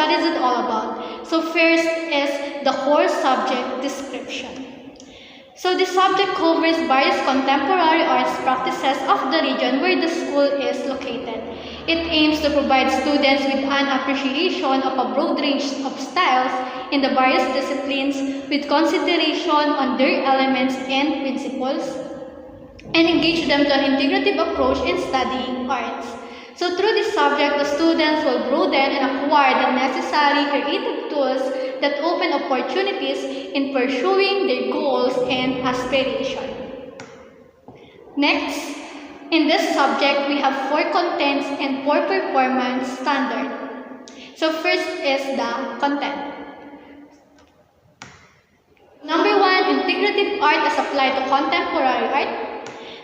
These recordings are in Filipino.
what is it all about? So first is the core subject description. So this subject covers various contemporary arts practices of the region where the school is located. It aims to provide students with an appreciation of a broad range of styles in the various disciplines with consideration on their elements and principles, and engage them to an integrative approach in studying arts. So through this subject, the students will broaden and acquire the necessary creative tools that open opportunities in pursuing their goals and aspirations. Next, in this subject, we have 4 contents and 4 performance standards. So first is the content. Number 1, integrative art as applied to contemporary art.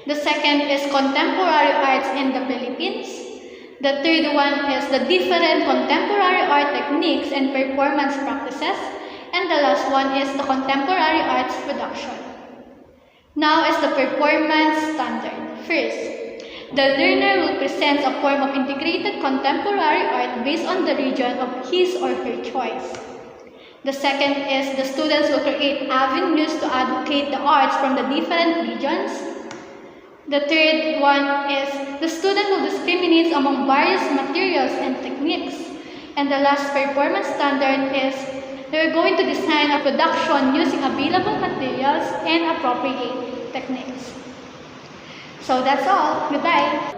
The second is contemporary arts in the Philippines. The third one is the different contemporary art techniques and performance practices. And the last one is the contemporary arts production. Now is the performance standard. First, the learner will present a form of integrated contemporary art based on the region of his or her choice. The second is the students will create avenues to advocate the arts from the different regions. The third one is the student will discriminate among various materials and techniques. And the last performance standard is they're going to design a production using available materials and appropriate techniques. So that's all. Goodbye.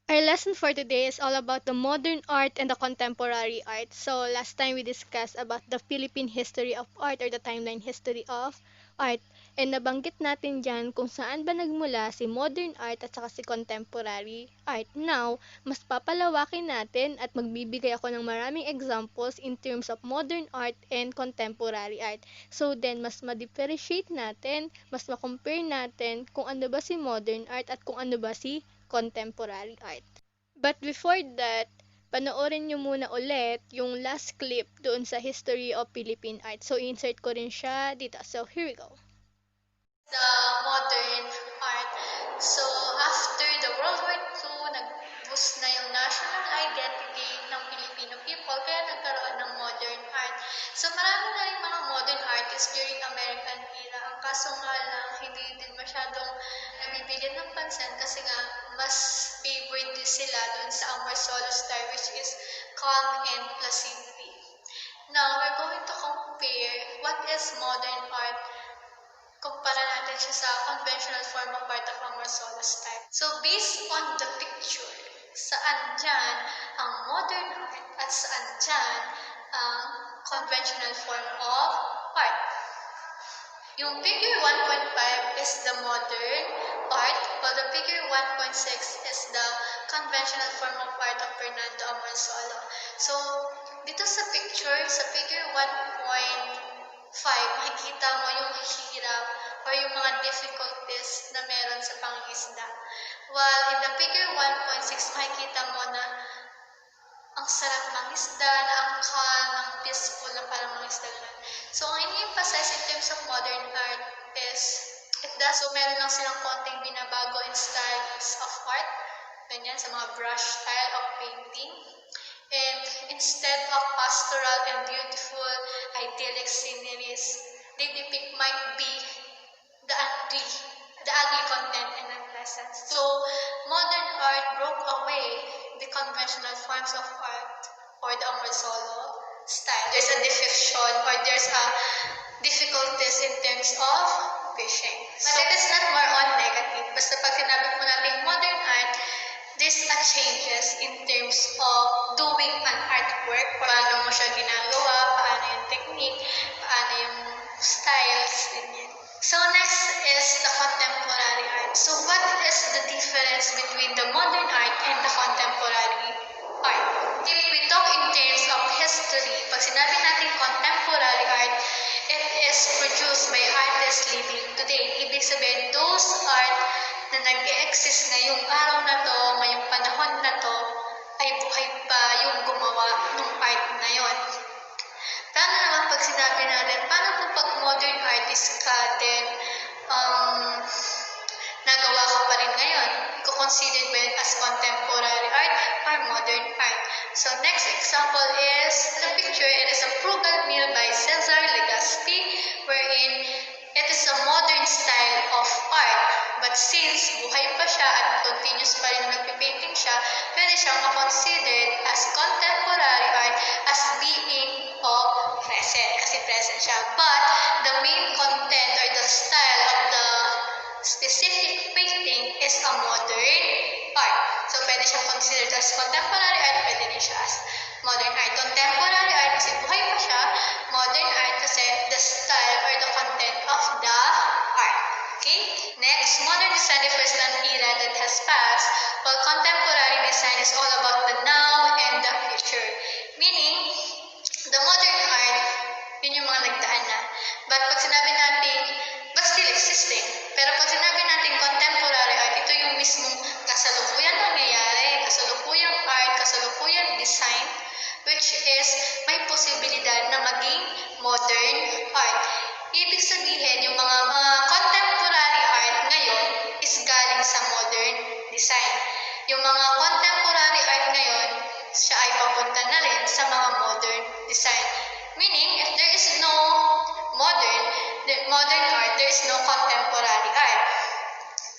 Our lesson for today is all about the modern art and the contemporary art. So last time we discussed about the Philippine history of art or the timeline history of art. And nabanggit natin dyan kung saan ba nagmula si modern art at saka si contemporary art. Now, mas papalawakin natin at magbibigay ako ng maraming examples in terms of modern art and contemporary art. So then, mas ma-differentiate natin, mas ma-compare natin kung ano ba si modern art at kung ano ba si contemporary art. But before that, panoorin nyo muna ulit yung last clip doon sa History of Philippine Art. So, insert ko rin siya dito. So, here we go. The modern art. So, after the World War II, nag-boost na yung national identity ng Filipino people, kaya nagkaroon ng modern art. So, marami na rin mga modern artists during American era. Ang kaso nga lang, hindi din masyadong nabibigyan ng pansin kasi nga, mas favored din sila dun sa Amor Solo star, which is calm and placidity. Now, we're going to compare what is modern art. Kumpara natin siya sa conventional form of art of Amor Solo style. So, based on the picture, saan dyan ang modern art at saan dyan ang conventional form of art. Yung figure 1.5 is the modern art, while the figure 1.6 is the conventional form of art of Fernando Amor Solo. So, dito sa picture, sa figure 1.5, makikita mo yung hirap or yung mga difficulties na meron sa pangingisda. While in the figure 1.6, makikita mo na ang sarap mangisda, na ang calm, ang peaceful na parang mangisda. So, ang ini-emphasize in terms of modern art is, so meron lang silang konting binabago in styles of art, ganyan, sa mga brush style of painting. And instead of pastoral and beautiful, idyllic sceneries, they depict might be the ugly content and unpleasant. So, modern art broke away the conventional forms of art or the Amor Solo style. There's a defection or there's a difficulties in terms of fishing. But it is not more on negative. Basta pag sinabi po natin modern art, there's a changes in terms of doing an artwork. Paano mo siya ginagawa, paano yung technique, paano yung styles, ganyan. So next is the contemporary art. So what is the difference between the modern art and the contemporary art? If we talk in terms of history, pag sinabi natin contemporary art, it is produced by artists living today. Ibig sabihin, those art na nag-exist ngayong araw na to, ngayong panahon na to, ay buhay pa yung gumawa ng art na yon. Paano naman pag sinabi natin, paano po pag modern artist ka, then nagawa ka pa rin ngayon? Considered ba as contemporary art or modern art? So next example is the picture. It is a frugal meal by Cesar Legazpi, wherein it is a modern style of art. But since buhay pa siya at continuous pa rin nagpipainting siya, pwede siyang ma-considered as contemporary art as being of present. Kasi present siya. But the main content or the style of the specific painting is a modern art. So pwede siyang considered as contemporary art, pwede rin siya as modern art. Contemporary art kasi buhay pa siya. Modern art kasi the style or the content of the art. Okay? Next, modern design refers to an era that has passed, while contemporary design is all about the now and the future. Meaning, the modern art, yun yung mga nagdaan na. But pag sinabi natin, but still existing. Pero pag sinabi natin contemporary art, ito yung mismong kasalukuyang nangyayari, kasalukuyang art, kasalukuyang design, which is may posibilidad na maging modern art. Ibig sabihin, yung mga contemporary art ngayon is galing sa modern design. Yung mga contemporary art ngayon, siya ay papunta na rin sa mga modern design. Meaning, if there is no modern art, there is no contemporary art.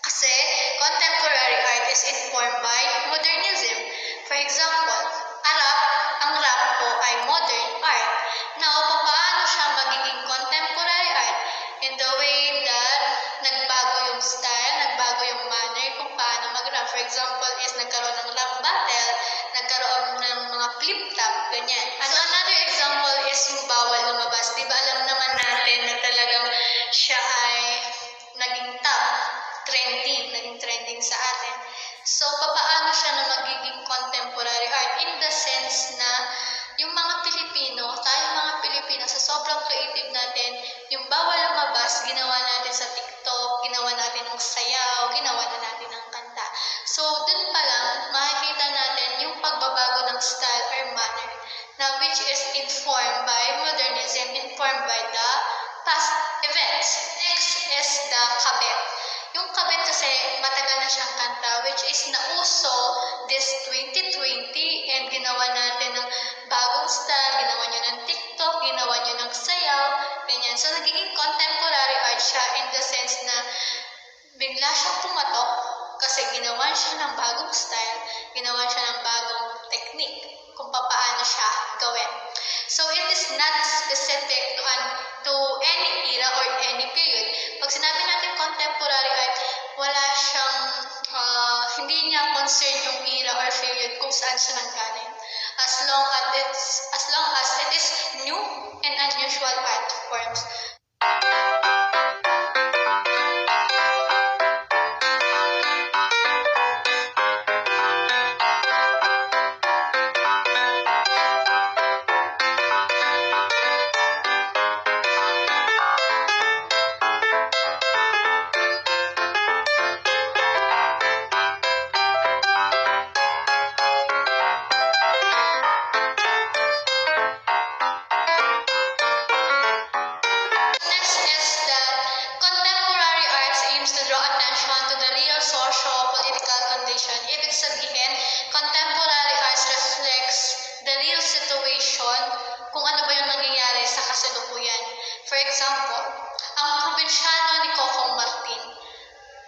Kasi contemporary art is informed by modernism. For example, ang rap po ay modern art. Now, paano siya magiging contemporary art? In the way that nagbago yung style, nagbago yung manner kung paano mag-rap. For example, is nagkaroon ng rap battle, nagkaroon ng mga flip-flop, ganyan. So, another example is yung bawal lumabas. Diba alam naman natin na talagang siya ay naging top, naging trending sa atin. So, paano siya na magiging contemporary art? In the sense na yung mga Pilipino, tayong mga Pilipino, sa sobrang creative natin, yung bawal lumabas, ginawa natin sa TikTok, ginawa natin ng sayaw, ginawa na natin ng kanta. So, dun pa lang, makikita natin yung pagbabago ng style or manner, na which is informed by modernism, informed by the past events. Next is the kabet. Yung kabet kasi matagal na siyang kanta, which is nauso this 2020 and ginawa natin ng bagong style, ginawa nyo ng TikTok, ginawa nyo ng sayaw, ganyan. So, nagiging contemporary art siya in the sense na bigla siyang pumatok kasi ginawa siya ng bagong style, ginawa siya ng bagong technique kung paano siya gawin. So, it is not specific to any era or any period. Pag sinabi natin contemporary art, wala siyang, hindi niya concern yung era or period kung saan siya nanggaling. As long as it is new and unusual art forms.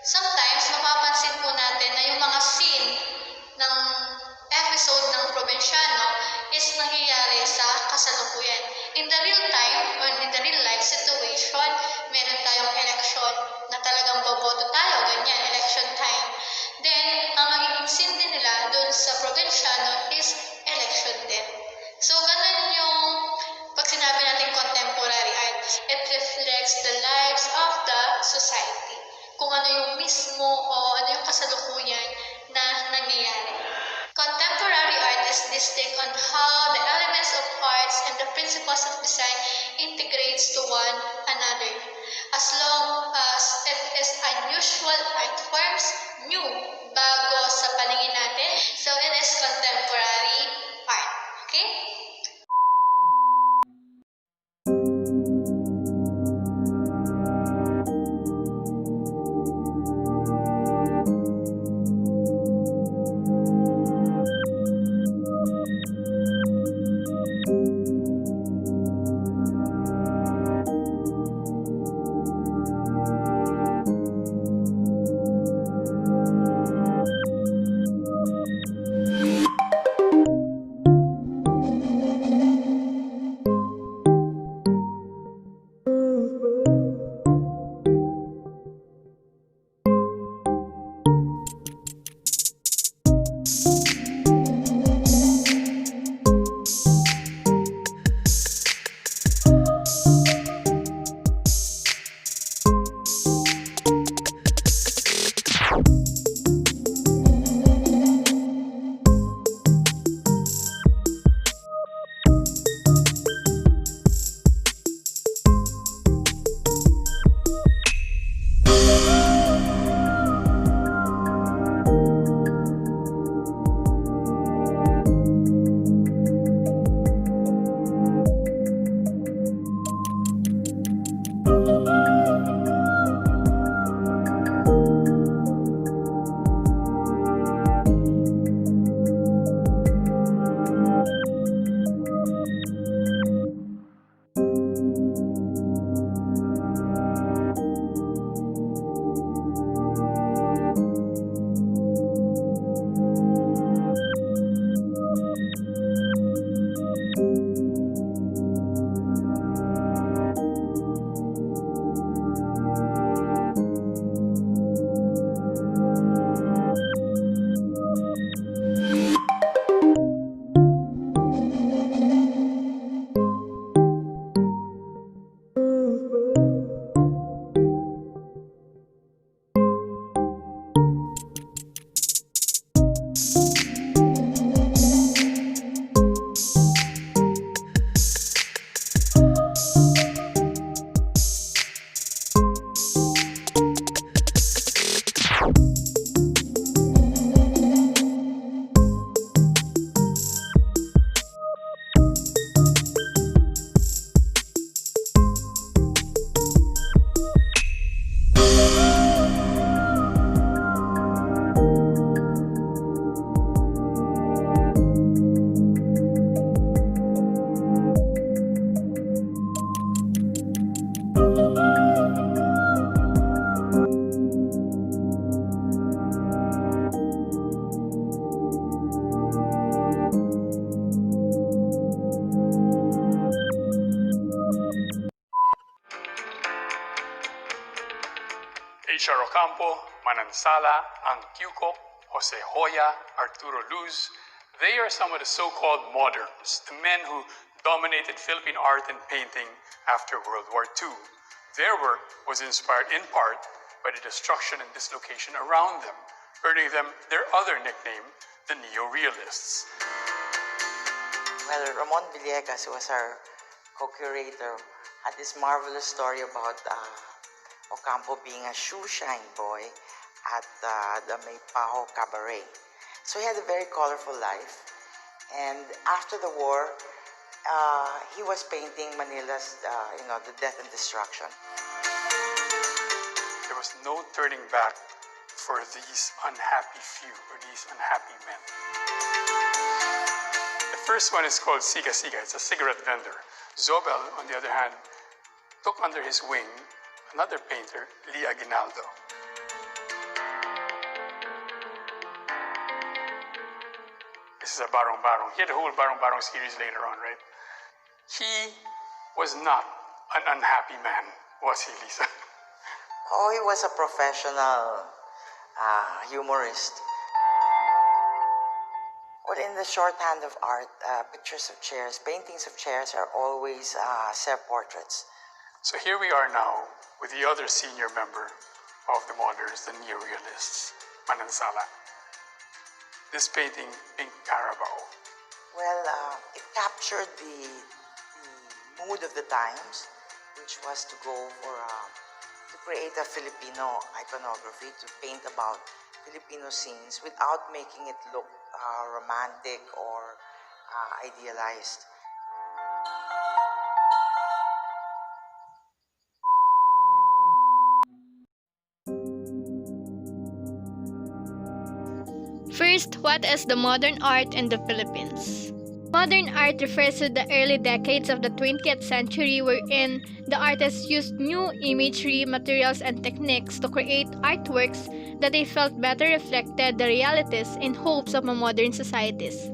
Sometimes, mapapansin po natin na yung mga scene ng episode ng Probinsyano is nangyayari sa kasalukuyan. In the real time, or in the real life situation, meron tayong election na talagang boboto tayo, ganyan, election time. Then, ang magiging scene din nila doon sa probinsyano is election din. So, ganun yung pag sinabi natin contemporary art, it reflects the lives of the society. Kung ano yung mismo o ano yung kasalukuyan na nangyayari. Contemporary art is this take on how the elements of arts and the principles of design integrates to one another. As long as it is unusual art forms, new, bago sa paningin natin, so it is contemporary art. Okay? H.R. Ocampo, Manansala, Ang Kyukok, Jose Hoya, Arturo Luz, they are some of the so-called moderns, the men who dominated Philippine art and painting after World War II. Their work was inspired in part by the destruction and dislocation around them, earning them their other nickname, the Neo-Realists. Well, Ramon Villegas, who was our co-curator, had this marvelous story about Ocampo being a shoe-shine boy at the Maypaho Cabaret. So he had a very colorful life. And after the war, he was painting Manila's, the death and destruction. There was no turning back for these unhappy few, or these unhappy men. The first one is called Siga Siga. It's a cigarette vendor. Zobel, on the other hand, took under his wing another painter, Lee Aguinaldo. This is a Barong Barong. He had a whole Barong Barong series later on, right? He was not an unhappy man, was he, Lisa? Oh, he was a professional humorist. Well, in the shorthand of art, pictures of chairs, paintings of chairs are always self-portraits. So here we are now with the other senior member of the moderns, the neorealists, Manansala. This painting, Pink Carabao. Well, it captured the mood of the times, which was to go for to create a Filipino iconography, to paint about Filipino scenes without making it look romantic or idealized. First, what is the modern art in the Philippines? Modern art refers to the early decades of the 20th century wherein the artists used new imagery, materials, and techniques to create artworks that they felt better reflected the realities and hopes of a modern societies.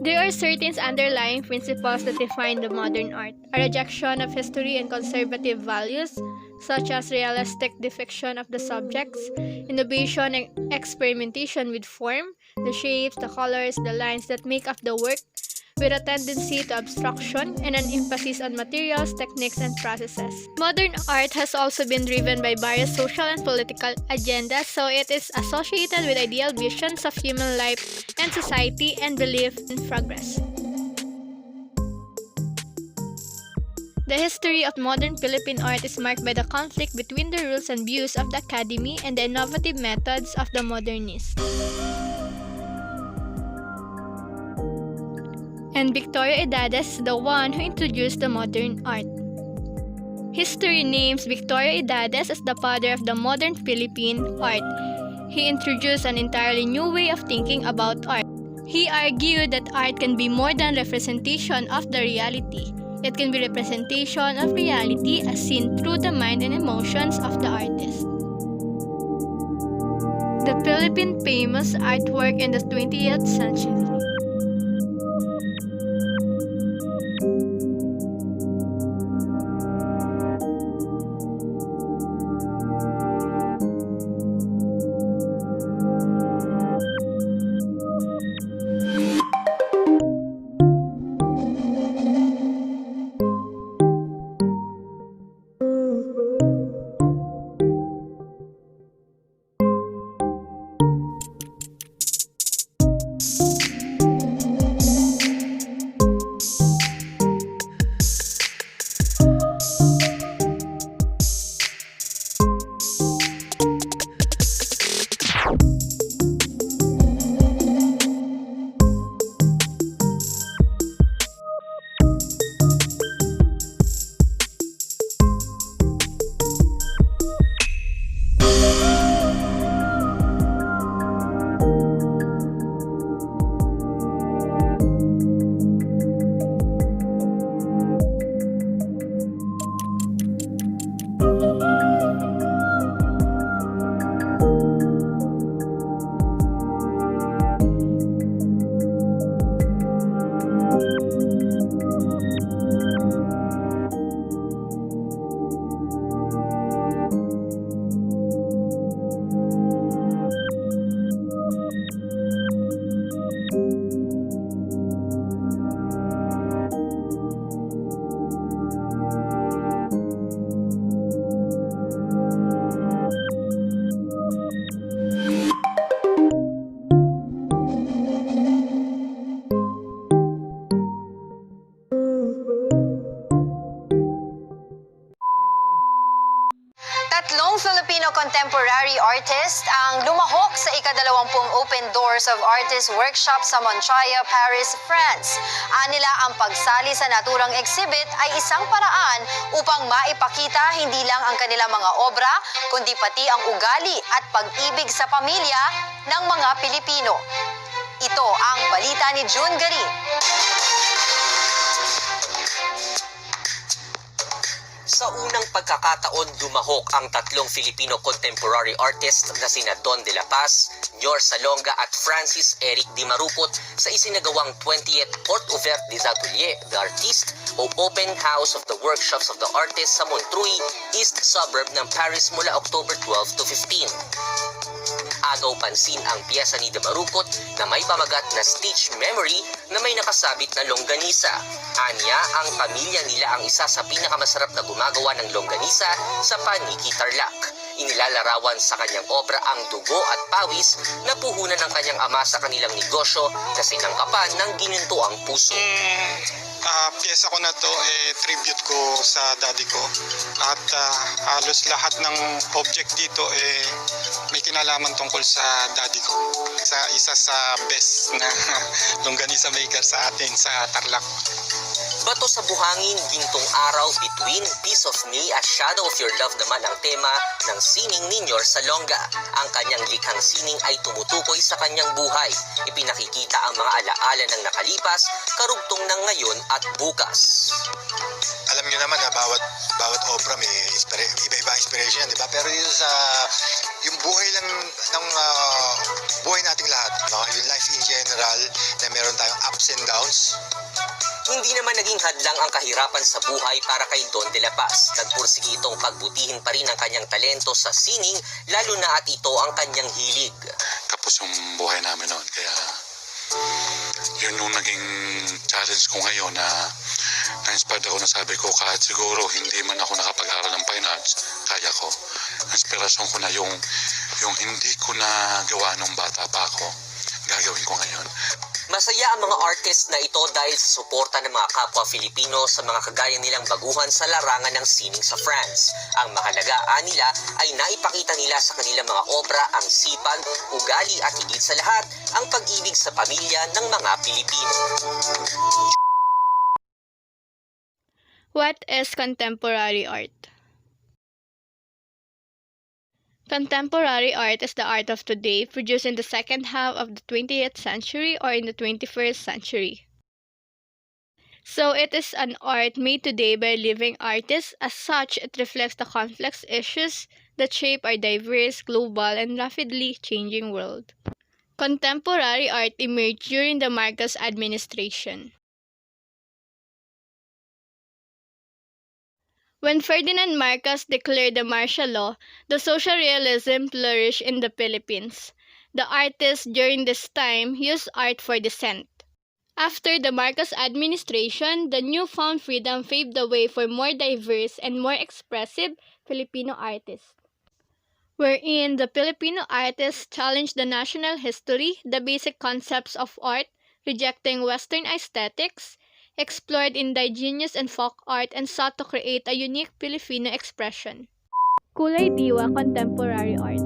There are certain underlying principles that define the modern art: a rejection of history and conservative values, such as realistic depiction of the subjects, innovation and experimentation with form, the shapes, the colors, the lines that make up the work, with a tendency to abstraction and an emphasis on materials, techniques, and processes. Modern art has also been driven by various social and political agendas, so it is associated with ideal visions of human life and society and belief in progress. The history of modern Philippine art is marked by the conflict between the rules and views of the academy and the innovative methods of the modernists. And Victorio Edades is the one who introduced the modern art. History names Victorio Edades as the father of the modern Philippine art. He introduced an entirely new way of thinking about art. He argued that art can be more than representation of the reality. It can be representation of reality as seen through the mind and emotions of the artist. The Philippine famous artwork in the 20th century. Tatlong Filipino contemporary artist ang lumahok sa ika-20 Open Doors of Artists Workshop sa Montreuil, Paris, France. Anila ang pagsali sa naturang exhibit ay isang paraan upang maipakita hindi lang ang kanilang mga obra, kundi pati ang ugali at pag-ibig sa pamilya ng mga Pilipino. Ito ang balita ni June Garin. Sa unang pagkakataon dumahok ang tatlong Filipino contemporary artist na sina Don de la Paz, Nyor Salonga at Francis Eric Di Marupot sa isinagawang 20th Porte Ouverte des Ateliers d'Artistes o Open House of the Workshops of the Artists sa Montreuil, East Suburb ng Paris mula October 12 to 15. Agaw pansin ang piyesa ni De Marupot na may pamagat na Stitch Memory na may nakasabit na longganisa. Anya, ang pamilya nila ang isa sa pinakamasarap na gumagawa ng longganisa sa Paniki, Tarlac. Inilalarawan sa kanyang obra ang dugo at pawis na puhunan ng kanyang ama sa kanilang negosyo na sinangkapan ng ginintuang puso. Piyesa ko na to, tribute ko sa daddy ko. At halos lahat ng object dito may kinalaman tungkol sa daddy ko. Isa sa best na longganisa maker sa atin sa Tarlac. Bato sa buhangin, gintong araw, between, piece of me at shadow of your love naman ang tema ng sining ni Nyor Salonga. Ang kanyang likhang sining ay tumutukoy sa kanyang buhay. Ipinakikita ang mga alaala ng nakalipas, karugtong ng ngayon at bukas. Alam niyo naman na bawat obra may iba-iba inspiration, di ba? Pero dito sa yung buhay lang ng buhay nating lahat, no? Yung life in general, na meron tayong ups and downs. Hindi naman naging hadlang ang kahirapan sa buhay para kay Don de la Paz. Nagpursige itong pagbutihin pa rin ang kanyang talento sa sining, lalo na at ito ang kanyang hilig. Tapos yung buhay namin noon, kaya yun yung naging challenge ko ngayon na na-inspired ako na sabi ko kahit siguro hindi man ako nakapag-aral ng fine arts, kaya ko. Inspirasyon ko na yung hindi ko na gawa nung bata pa ako, gagawin ko ngayon. Masaya ang mga artist na ito dahil sa suporta ng mga kapwa Filipino sa mga kagaya nilang baguhan sa larangan ng sining sa France. Ang mahalaga nila ay naipakita nila sa kanilang mga obra ang sipag, ugali at higit sa lahat ang pag-ibig sa pamilya ng mga Pilipino. What is contemporary art? Contemporary art is the art of today, produced in the second half of the 20th century or in the 21st century. So it is an art made today by living artists. As such, it reflects the complex issues that shape our diverse, global, and rapidly changing world. Contemporary art emerged during the Marcos administration. When Ferdinand Marcos declared the martial law, the social realism flourished in the Philippines. The artists during this time used art for dissent. After the Marcos administration, the newfound freedom paved the way for more diverse and more expressive Filipino artists, wherein the Filipino artists challenged the national history, the basic concepts of art, rejecting Western aesthetics, explored indigenous and folk art, and sought to create a unique Filipino expression. Kulay Diwa Contemporary Art.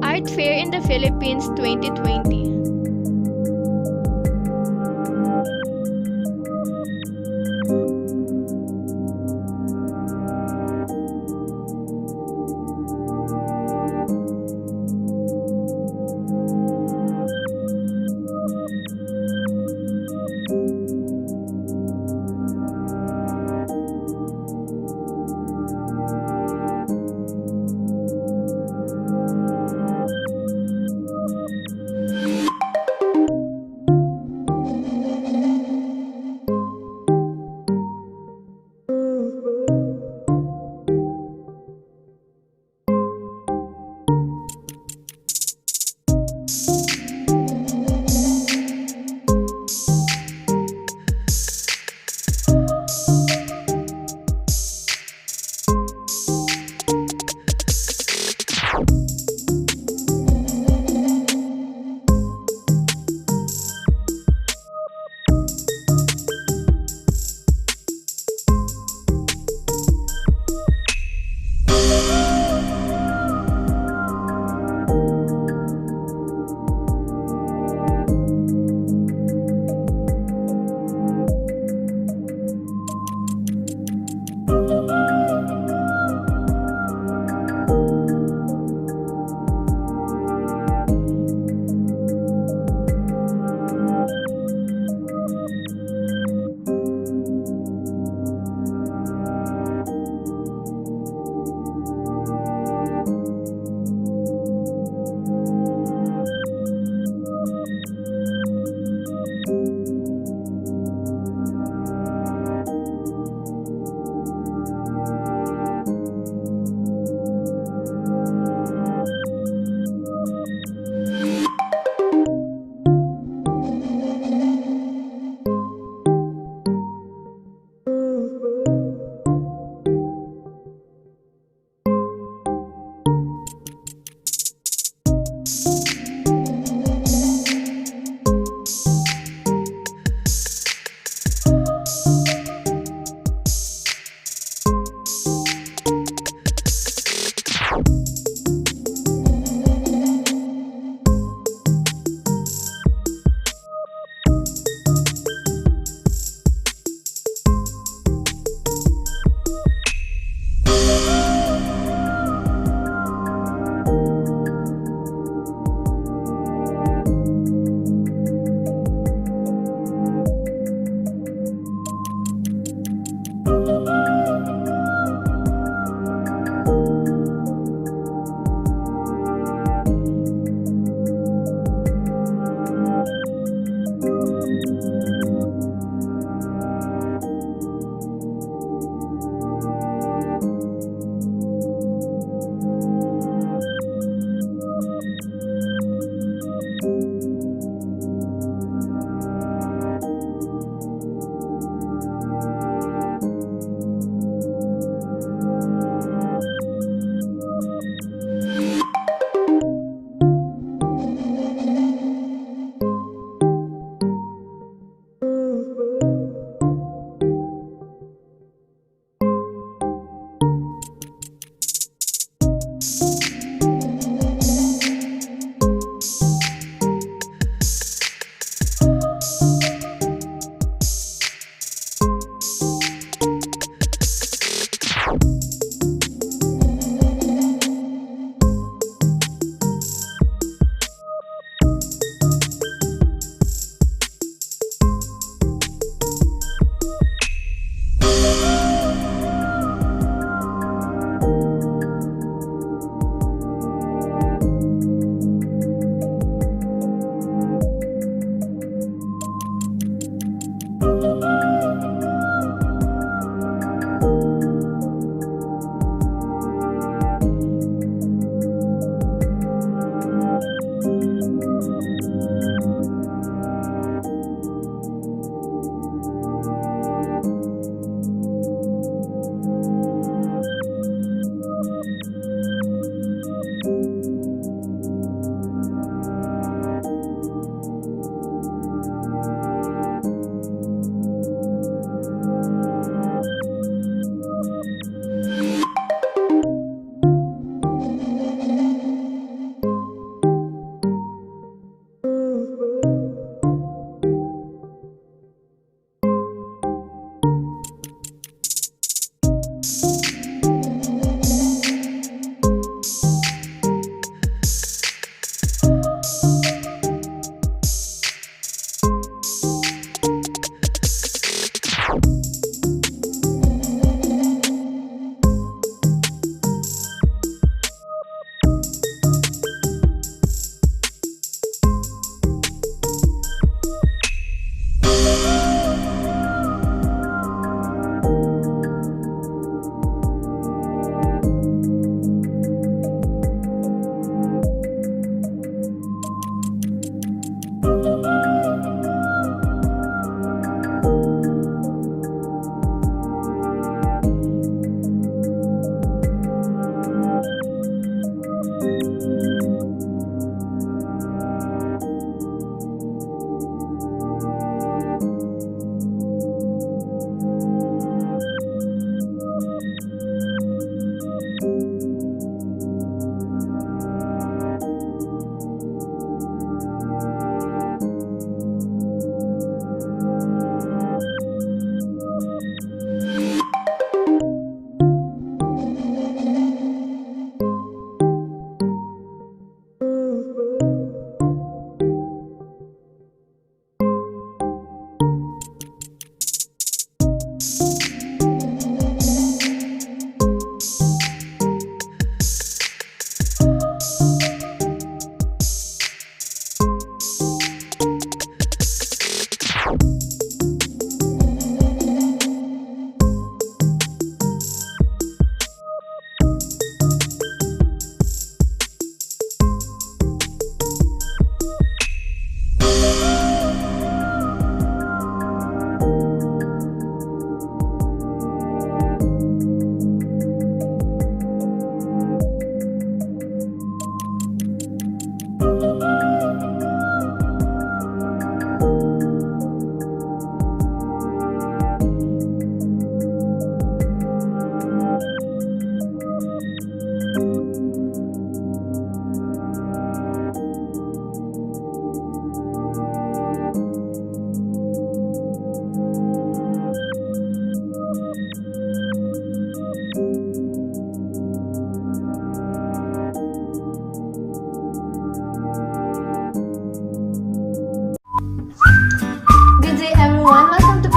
Art Fair in the Philippines 2020.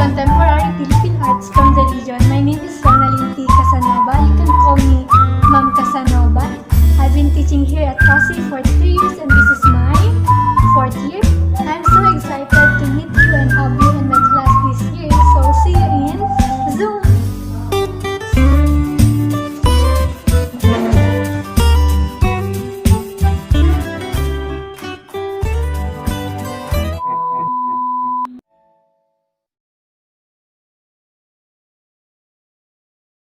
Contemporary Philippine Arts from the region. My name is Ronaldin T. Casanova. You can call me Ma'am Casanova. I've been teaching here at COSI for 3 years and this is my 4th year.